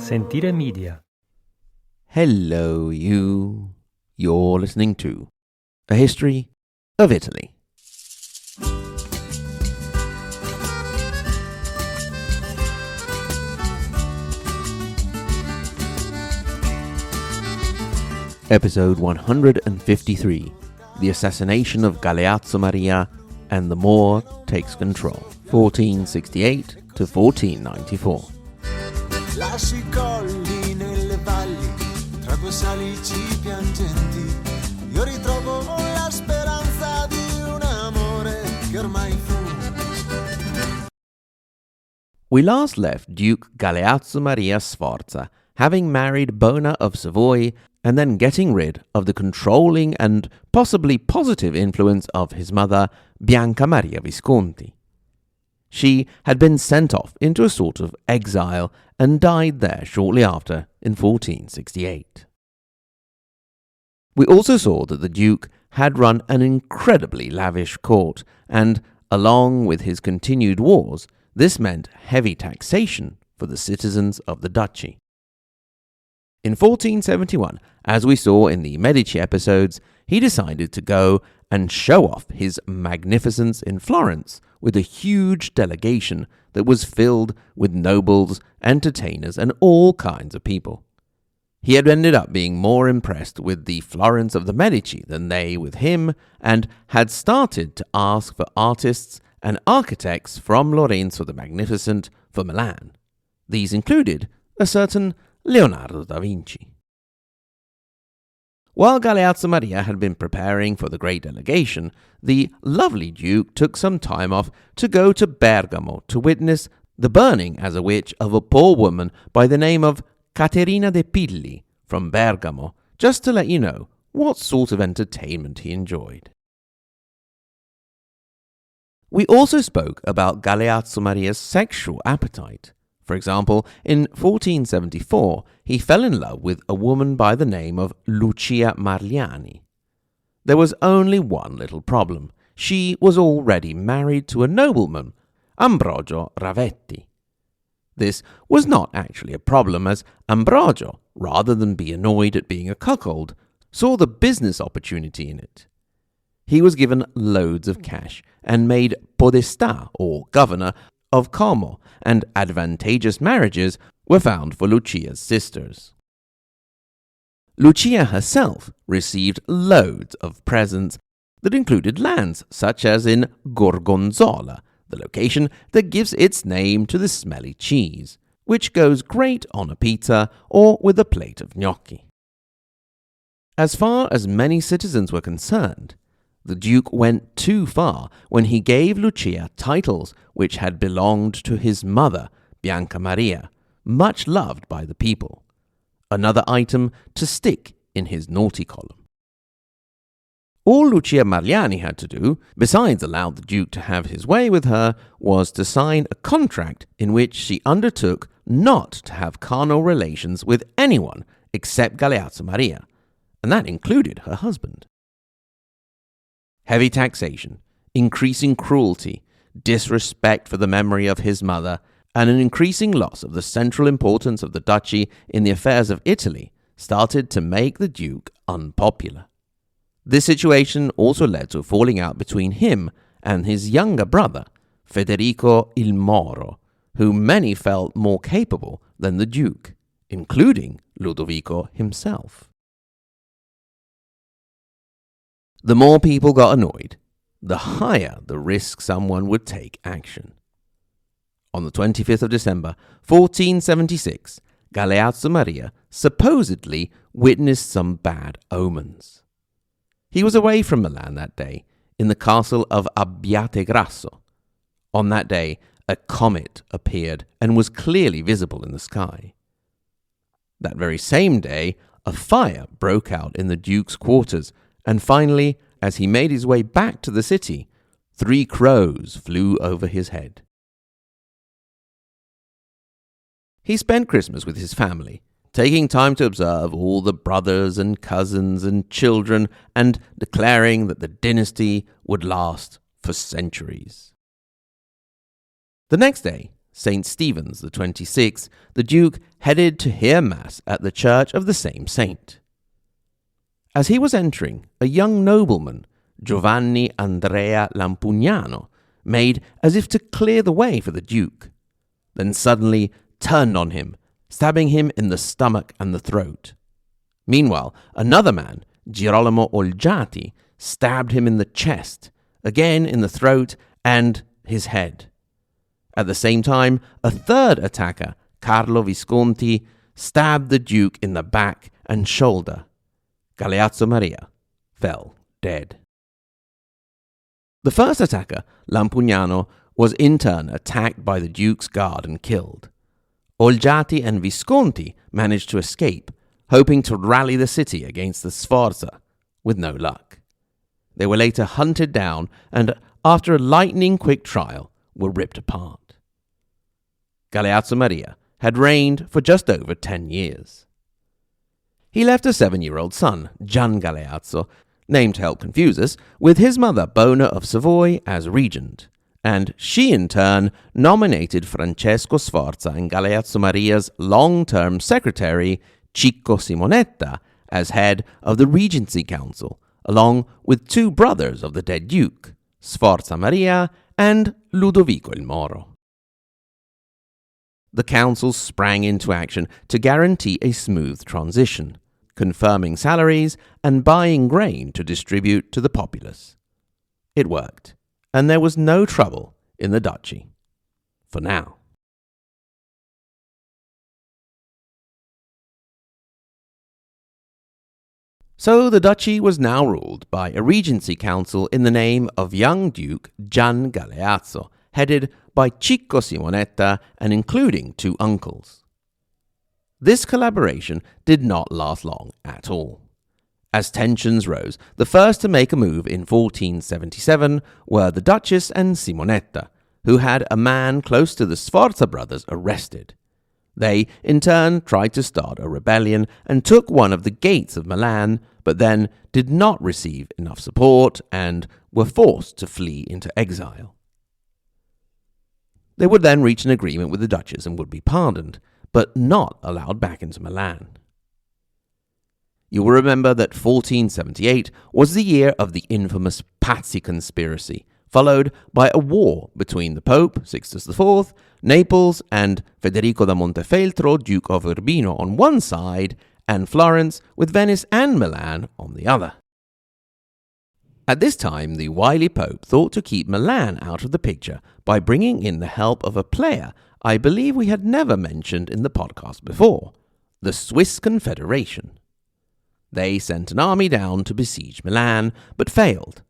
Sentire Media. Hello, you. You're listening to A History of Italy. Episode 153, The Assassination of Galeazzo Maria and the Moro Takes Control, 1468 to 1494. Lasci colli nelle valli, tra quei salici piangenti, io ritrovo la speranza di un amore che ormai fu. We last left Duke Galeazzo Maria Sforza, having married Bona of Savoy and then getting rid of the controlling and possibly positive influence of his mother, Bianca Maria Visconti. She had been sent off into a sort of exile and died there shortly after in 1468. We also saw that the Duke had run an incredibly lavish court, and along with his continued wars, this meant heavy taxation for the citizens of the duchy. In 1471, as we saw in the Medici episodes, he decided to go and show off his magnificence in Florence with a huge delegation that was filled with nobles, entertainers, and all kinds of people. He had ended up being more impressed with the Florence of the Medici than they with him, and had started to ask for artists and architects from Lorenzo the Magnificent for Milan. These included a certain Leonardo da Vinci. While Galeazzo Maria had been preparing for the great delegation, the lovely Duke took some time off to go to Bergamo to witness the burning as a witch of a poor woman by the name of Caterina de' Pilli from Bergamo, just to let you know what sort of entertainment he enjoyed. We also spoke about Galeazzo Maria's sexual appetite. For example, in 1474, he fell in love with a woman by the name of Lucia Marliani. There was only one little problem. She was already married to a nobleman, Ambrogio Ravetti. This was not actually a problem, as Ambrogio, rather than be annoyed at being a cuckold, saw the business opportunity in it. He was given loads of cash and made podestà, or governor, of Como, and advantageous marriages were found for Lucia's sisters. Lucia herself received loads of presents that included lands such as in Gorgonzola, the location that gives its name to the smelly cheese, which goes great on a pizza or with a plate of gnocchi. As far as many citizens were concerned, the Duke went too far when he gave Lucia titles which had belonged to his mother, Bianca Maria, much loved by the people. Another item to stick in his naughty column. All Lucia Marliani had to do, besides allow the Duke to have his way with her, was to sign a contract in which she undertook not to have carnal relations with anyone except Galeazzo Maria, and that included her husband. Heavy taxation, increasing cruelty, disrespect for the memory of his mother, and an increasing loss of the central importance of the duchy in the affairs of Italy started to make the Duke unpopular. This situation also led to a falling out between him and his younger brother, Federico il Moro, who many felt more capable than the Duke, including Ludovico himself. The more people got annoyed, the higher the risk someone would take action. On the 25th of December, 1476, Galeazzo Maria supposedly witnessed some bad omens. He was away from Milan that day, in the castle of Abbiategrasso. On that day, a comet appeared and was clearly visible in the sky. That very same day, a fire broke out in the Duke's quarters, and finally, as he made his way back to the city, 3 crows flew over his head. He spent Christmas with his family, taking time to observe all the brothers and cousins and children, and declaring that the dynasty would last for centuries. The next day, St. Stephen's the 26th, the Duke headed to hear Mass at the church of the same saint. As he was entering, a young nobleman, Giovanni Andrea Lampugnano, made as if to clear the way for the Duke, then suddenly turned on him, stabbing him in the stomach and the throat. Meanwhile, another man, Girolamo Olgiati, stabbed him in the chest, again in the throat and his head. At the same time, a third attacker, Carlo Visconti, stabbed the Duke in the back and shoulder. Galeazzo Maria fell dead. The first attacker, Lampugnano, was in turn attacked by the Duke's guard and killed. Olgiati and Visconti managed to escape, hoping to rally the city against the Sforza, with no luck. They were later hunted down and, after a lightning-quick trial, were ripped apart. Galeazzo Maria had reigned for just over 10 years. He left a 7-year-old son, Gian Galeazzo, named to help confuse us, with his mother Bona of Savoy as regent, and she in turn nominated Francesco Sforza and Galeazzo Maria's long-term secretary, Cicco Simonetta, as head of the Regency Council, along with 2 brothers of the dead Duke, Sforza Maria and Ludovico il Moro. The council sprang into action to guarantee a smooth transition, confirming salaries and buying grain to distribute to the populace. It worked, and there was no trouble in the duchy. For now. So the duchy was now ruled by a regency council in the name of young Duke Gian Galeazzo, headed by Cicco Simonetta and including 2 uncles. This collaboration did not last long at all. As tensions rose, the first to make a move in 1477 were the Duchess and Simonetta, who had a man close to the Sforza brothers arrested. They, in turn, tried to start a rebellion and took one of the gates of Milan, but then did not receive enough support and were forced to flee into exile. They would then reach an agreement with the Duchess and would be pardoned, but not allowed back into Milan. You will remember that 1478 was the year of the infamous Pazzi conspiracy, followed by a war between the Pope, Sixtus IV, Naples, and Federico da Montefeltro, Duke of Urbino on one side, and Florence with Venice and Milan on the other. At this time, the wily Pope thought to keep Milan out of the picture by bringing in the help of a player I believe we had never mentioned in the podcast before, the Swiss Confederation. They sent an army down to besiege Milan, but failed.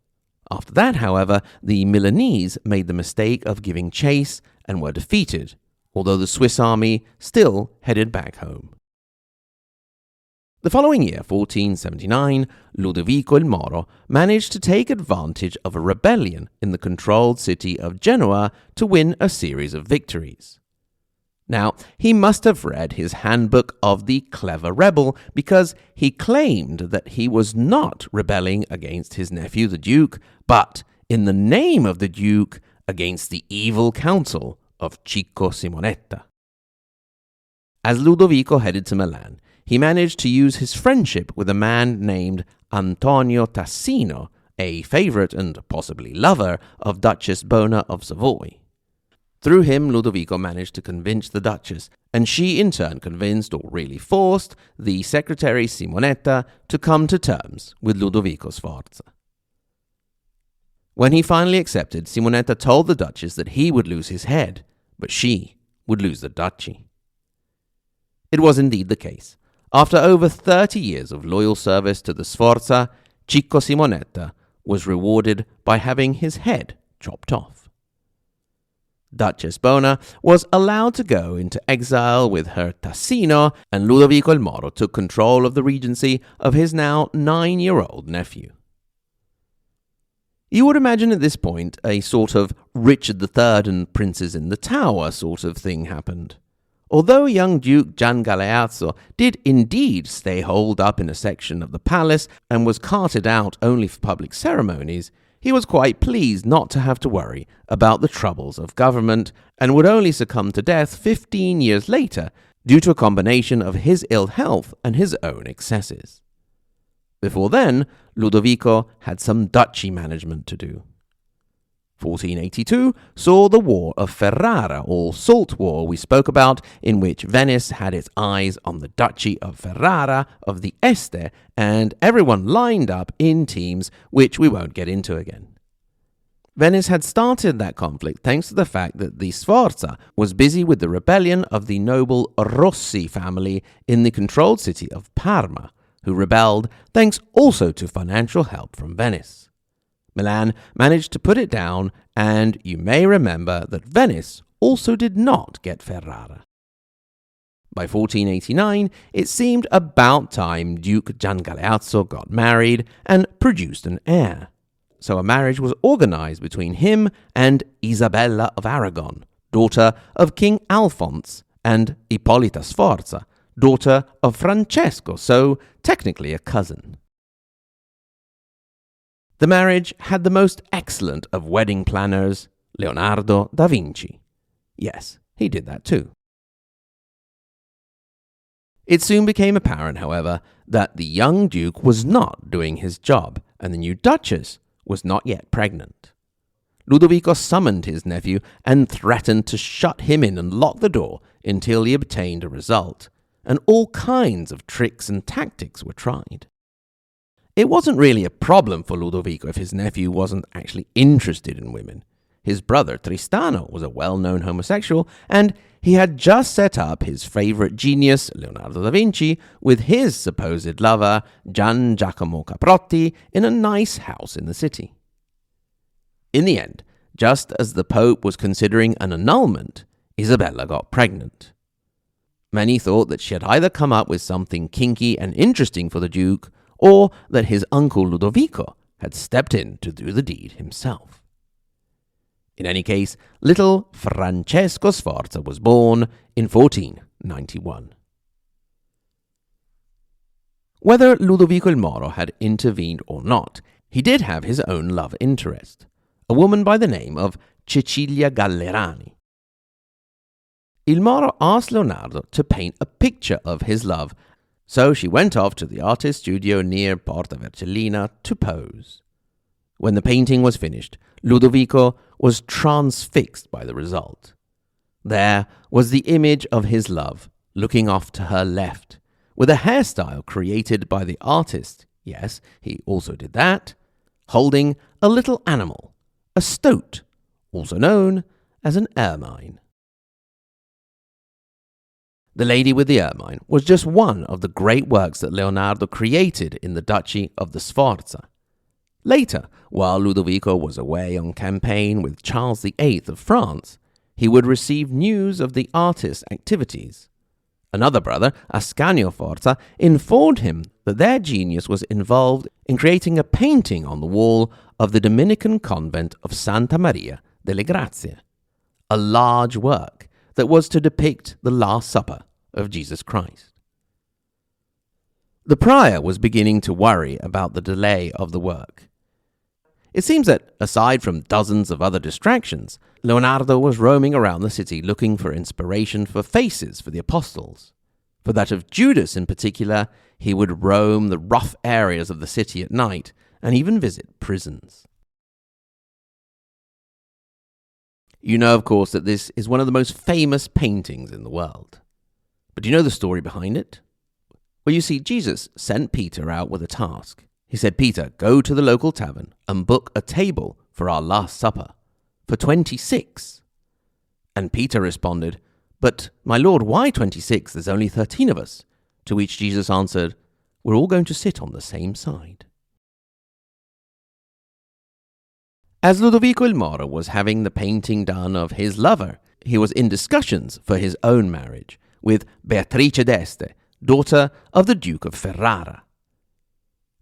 After that, however, the Milanese made the mistake of giving chase and were defeated, although the Swiss army still headed back home. The following year, 1479, Ludovico il Moro managed to take advantage of a rebellion in the controlled city of Genoa to win a series of victories. Now, he must have read his handbook of the clever rebel because he claimed that he was not rebelling against his nephew the Duke, but, in the name of the Duke, against the evil counsel of Cicco Simonetta. As Ludovico headed to Milan, he managed to use his friendship with a man named Antonio Tassino, a favorite and possibly lover of Duchess Bona of Savoy. Through him, Ludovico managed to convince the Duchess, and she in turn convinced, or really forced, the secretary Simonetta to come to terms with Ludovico Sforza. When he finally accepted, Simonetta told the Duchess that he would lose his head, but she would lose the duchy. It was indeed the case. After over 30 years of loyal service to the Sforza, Cicco Simonetta was rewarded by having his head chopped off. Duchess Bona was allowed to go into exile with her Tassino, and Ludovico il Moro took control of the regency of his now 9-year-old nephew. You would imagine at this point a sort of Richard III and Princes in the Tower sort of thing happened. Although young Duke Gian Galeazzo did indeed stay holed up in a section of the palace and was carted out only for public ceremonies, he was quite pleased not to have to worry about the troubles of government and would only succumb to death 15 years later due to a combination of his ill health and his own excesses. Before then, Ludovico had some duchy management to do. 1482 saw the War of Ferrara, or Salt War we spoke about, in which Venice had its eyes on the Duchy of Ferrara of the Este, and everyone lined up in teams, which we won't get into again. Venice had started that conflict thanks to the fact that the Sforza was busy with the rebellion of the noble Rossi family in the controlled city of Parma, who rebelled thanks also to financial help from Venice. Milan managed to put it down, and you may remember that Venice also did not get Ferrara. By 1489, it seemed about time Duke Gian Galeazzo got married and produced an heir. So a marriage was organized between him and Isabella of Aragon, daughter of King Alphonse, and Ippolita Sforza, daughter of Francesco, so technically a cousin. The marriage had the most excellent of wedding planners, Leonardo da Vinci. Yes, he did that too. It soon became apparent, however, that the young duke was not doing his job, and the new duchess was not yet pregnant. Ludovico summoned his nephew and threatened to shut him in and lock the door until he obtained a result, and all kinds of tricks and tactics were tried. It wasn't really a problem for Ludovico if his nephew wasn't actually interested in women. His brother Tristano was a well-known homosexual, and he had just set up his favorite genius, Leonardo da Vinci, with his supposed lover, Gian Giacomo Caprotti, in a nice house in the city. In the end, just as the Pope was considering an annulment, Isabella got pregnant. Many thought that she had either come up with something kinky and interesting for the Duke, or that his uncle Ludovico had stepped in to do the deed himself. In any case, little Francesco Sforza was born in 1491. Whether Ludovico il Moro had intervened or not, he did have his own love interest, a woman by the name of Cecilia Gallerani. Il Moro asked Leonardo to paint a picture of his love, so she went off to the artist's studio near Porta Vercellina to pose. When the painting was finished, Ludovico was transfixed by the result. There was the image of his love, looking off to her left, with a hairstyle created by the artist, yes, he also did that, holding a little animal, a stoat, also known as an ermine. The Lady with the Ermine was just one of the great works that Leonardo created in the Duchy of the Sforza. Later, while Ludovico was away on campaign with Charles VIII of France, he would receive news of the artist's activities. Another brother, Ascanio Sforza, informed him that their genius was involved in creating a painting on the wall of the Dominican convent of Santa Maria delle Grazie, a large work that was to depict the Last Supper of Jesus Christ. The prior was beginning to worry about the delay of the work. It seems that, aside from dozens of other distractions, Leonardo was roaming around the city looking for inspiration for faces for the apostles. For that of Judas in particular, he would roam the rough areas of the city at night and even visit prisons. You know, of course, that this is one of the most famous paintings in the world. But do you know the story behind it? Well, you see, Jesus sent Peter out with a task. He said, "Peter, go to the local tavern and book a table for our Last Supper, for 26. And Peter responded, "But, my Lord, why 26? There's only 13 of us." To which Jesus answered, "We're all going to sit on the same side." As Ludovico il Moro was having the painting done of his lover, he was in discussions for his own marriage with Beatrice d'Este, daughter of the Duke of Ferrara.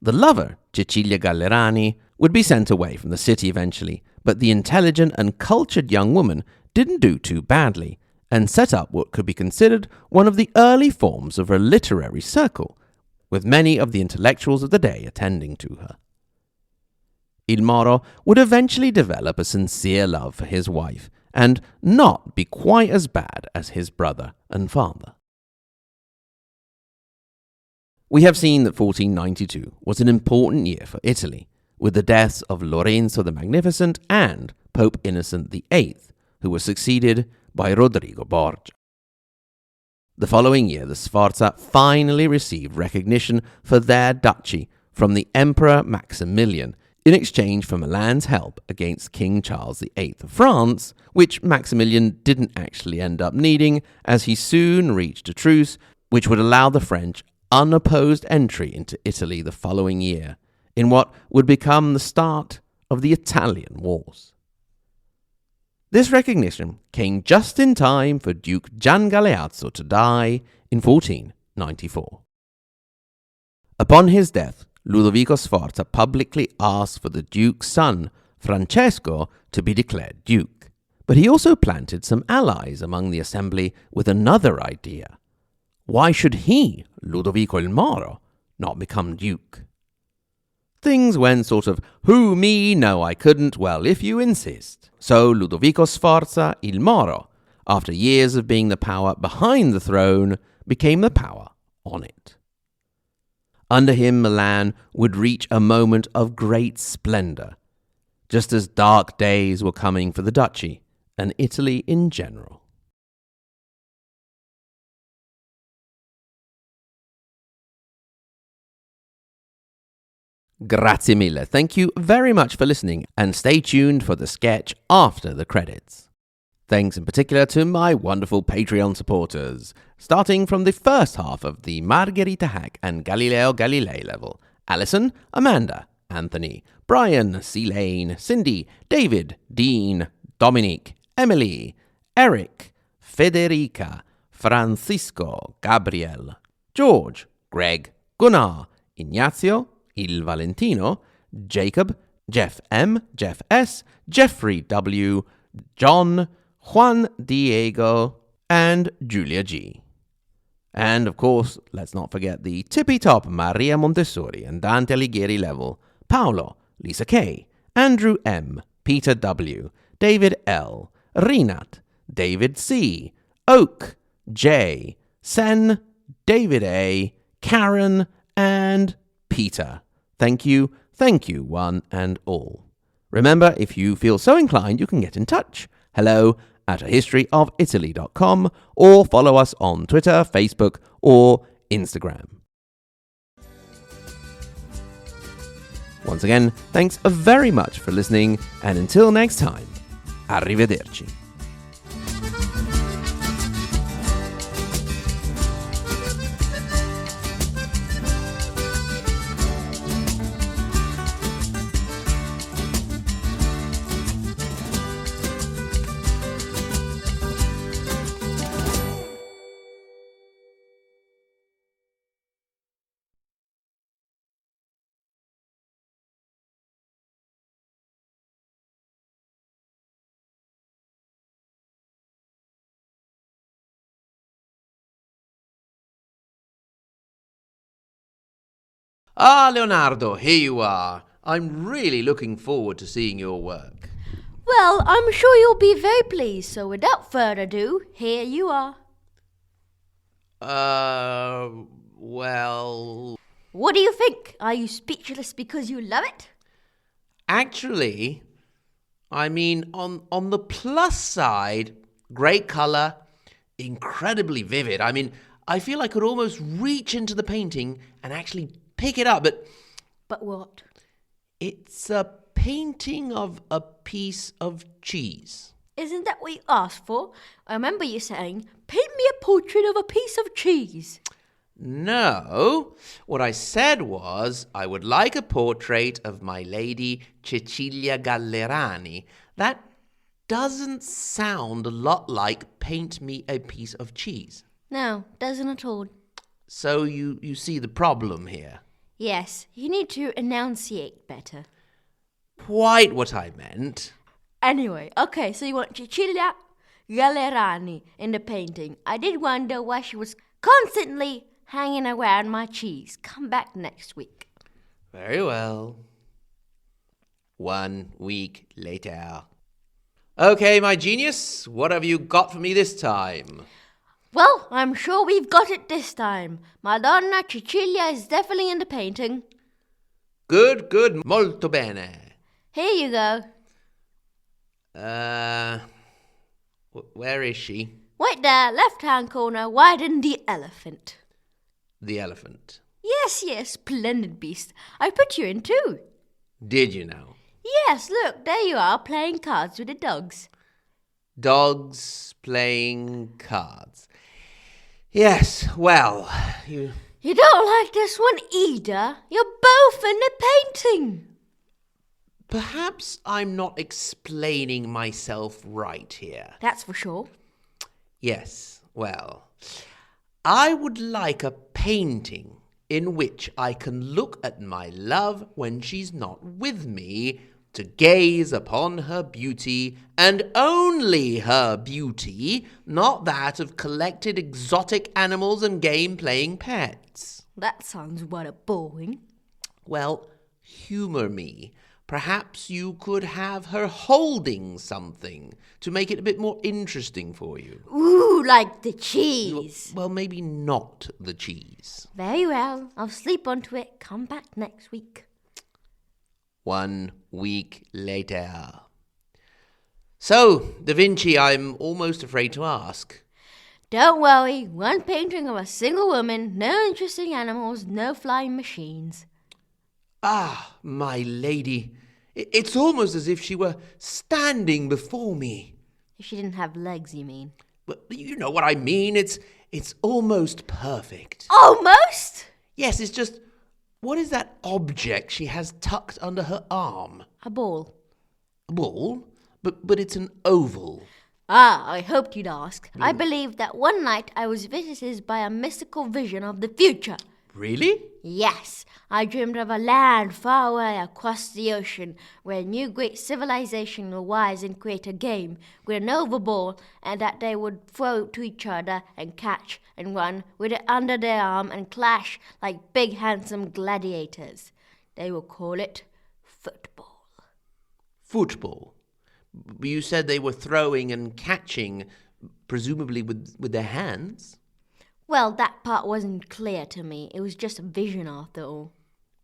The lover, Cecilia Gallerani, would be sent away from the city eventually, but the intelligent and cultured young woman didn't do too badly and set up what could be considered one of the early forms of a literary circle, with many of the intellectuals of the day attending to her. Il Moro would eventually develop a sincere love for his wife and not be quite as bad as his brother and father. We have seen that 1492 was an important year for Italy, with the deaths of Lorenzo the Magnificent and Pope Innocent VIII, who was succeeded by Rodrigo Borgia. The following year, the Sforza finally received recognition for their duchy from the Emperor Maximilian in exchange for Milan's help against King Charles VIII of France, which Maximilian didn't actually end up needing, as he soon reached a truce which would allow the French unopposed entry into Italy the following year, in what would become the start of the Italian Wars. This recognition came just in time for Duke Gian Galeazzo to die in 1494. Upon his death, Ludovico Sforza publicly asked for the Duke's son, Francesco, to be declared Duke. But he also planted some allies among the assembly with another idea. Why should he, Ludovico il Moro, not become Duke? Things went sort of, who, me, no, I couldn't, well, if you insist. So Ludovico Sforza il Moro, after years of being the power behind the throne, became the power on it. Under him, Milan would reach a moment of great splendor, just as dark days were coming for the duchy and Italy in general. Grazie mille. Thank you very much for listening, and stay tuned for the sketch after the credits. Thanks in particular to my wonderful Patreon supporters, starting from the first half of the Margherita Hack and Galileo Galilei level: Alison, Amanda, Anthony, Brian, C. Lane, Cindy, David, Dean, Dominique, Emily, Eric, Federica, Francisco, Gabriel, George, Greg, Gunnar, Ignazio, Il Valentino, Jacob, Jeff M, Jeff S, Jeffrey W, John, Juan Diego, and Julia G. And of course, let's not forget the tippy-top Maria Montessori and Dante Alighieri level: Paolo, Lisa K, Andrew M, Peter W, David L, Rinat, David C, Oak, J, Sen, David A, Karen, and Peter. Thank you, one and all. Remember, if you feel so inclined, you can get in touch. hello@ahistoryofitaly.com, or follow us on Twitter, Facebook, or Instagram. Once again, thanks very much for listening, and until next time, arrivederci. Ah, Leonardo, here you are. I'm really looking forward to seeing your work. Well, I'm sure you'll be very pleased, so without further ado, here you are. Well... What do you think? Are you speechless because you love it? Actually, I mean, on the plus side, great color, incredibly vivid. I mean, I feel I could almost reach into the painting and actually pick it up, but... But what? It's a painting of a piece of cheese. Isn't that what you asked for? I remember you saying, paint me a portrait of a piece of cheese. No, what I said was I would like a portrait of my lady Cecilia Gallerani. That doesn't sound a lot like paint me a piece of cheese. No, doesn't at all. So you see the problem here? Yes, you need to enunciate better. Quite what I meant. Anyway, okay, so you want Cecilia Gallerani in the painting. I did wonder why she was constantly hanging around my cheese. Come back next week. Very well. 1 week later. Okay, my genius, what have you got for me this time? Well, I'm sure we've got it this time. Madonna Cecilia is definitely in the painting. Good, molto bene. Here you go. Where is she? Right there, left-hand corner, widen the elephant. The elephant. Yes, splendid beast. I put you in too. Did you now? Yes, look, there you are, playing cards with the dogs. Dogs playing cards. Yes, well, You don't like this one either? You're both in the painting. Perhaps I'm not explaining myself right here. That's for sure. Yes, well, I would like a painting in which I can look at my love when she's not with me, to gaze upon her beauty, and only her beauty, not that of collected exotic animals and game-playing pets. That sounds rather boring. Well, humour me. Perhaps you could have her holding something to make it a bit more interesting for you. Ooh, like the cheese. Well, maybe not the cheese. Very well. I'll sleep onto it. Come back next week. 1 week later. So, Da Vinci, I'm almost afraid to ask. Don't worry. One painting of a single woman, no interesting animals, no flying machines. Ah, my lady, it's almost as if she were standing before me. If she didn't have legs, you mean? But you know what I mean. It's almost perfect. Almost? Yes, it's just, what is that object she has tucked under her arm? A ball. A ball? But it's an oval. Ah, I hoped you'd ask. I believe that one night I was visited by a mystical vision of the future. Really? Yes, I dreamed of a land far away across the ocean where a new great civilization will rise and create a game with an oval ball, and that they would throw to each other and catch and run with it under their arm and clash like big handsome gladiators. They will call it football. Football? You said they were throwing and catching, presumably with their hands? Well, that part wasn't clear to me. It was just a vision after all.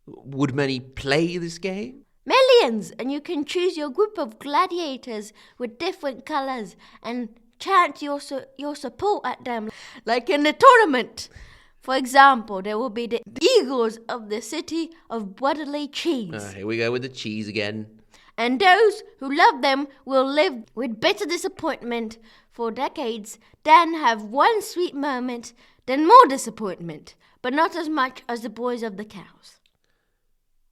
Would many play this game? Millions! And you can choose your group of gladiators with different colours and chant your support at them, like in the tournament. For example, there will be the Eagles of the city of brotherly cheese. Here we go with the cheese again. And those who love them will live with bitter disappointment for decades, then have one sweet moment, then more disappointment, but not as much as the boys of the cows.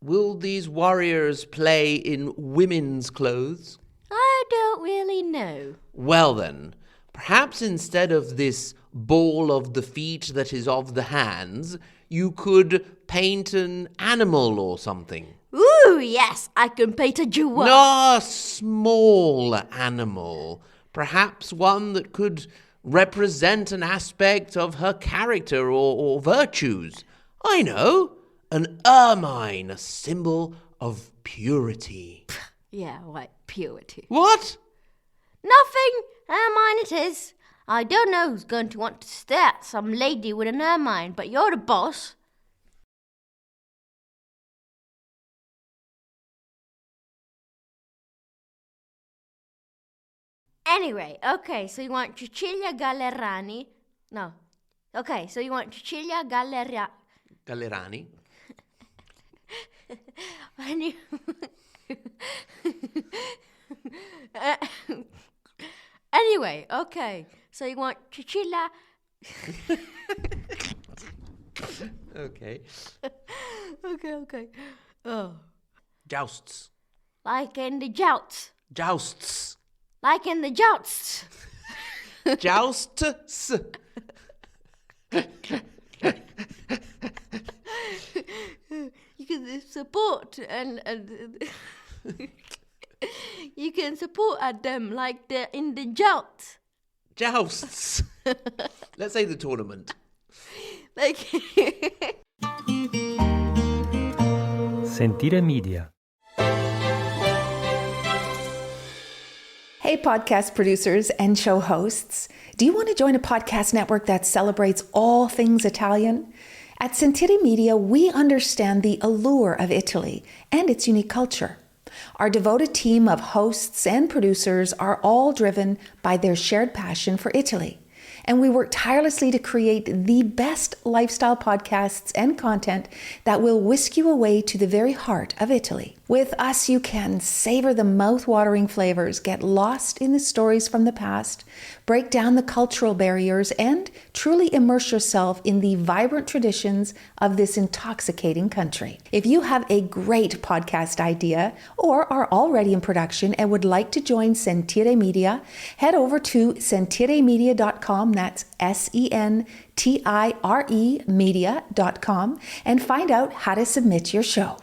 Will these warriors play in women's clothes? I don't really know. Well then, perhaps instead of this ball of the feet that is of the hands, you could paint an animal or something. Ooh, yes, I can paint a giraffe. No, a small animal. Perhaps one that could represent an aspect of her character or virtues. I know, an ermine, a symbol of purity. Yeah, right, purity. What? Nothing, ermine it is. I don't know who's going to want to stare at some lady with an ermine, but you're the boss. Anyway, okay, so you want Cecilia Gallerani? No. Okay, so you want Cecilia Gallerani? Anyway, okay, so you want Cecilia... Okay. Okay. Oh. Jousts. Like in the jousts. Jousts. Like in the jousts. Jousts. You can support and you can support at them like they're in the jousts. Jousts. Let's say the tournament. Like Sentire Media. Hey, podcast producers and show hosts. Do you want to join a podcast network that celebrates all things Italian? At Sentire Media, we understand the allure of Italy and its unique culture. Our devoted team of hosts and producers are all driven by their shared passion for Italy. And we work tirelessly to create the best lifestyle podcasts and content that will whisk you away to the very heart of Italy. With us, you can savor the mouth-watering flavors, get lost in the stories from the past, break down the cultural barriers, and truly immerse yourself in the vibrant traditions of this intoxicating country. If you have a great podcast idea or are already in production and would like to join Sentire Media, head over to sentiremedia.com, that's SENTIRE media.com, and find out how to submit your show.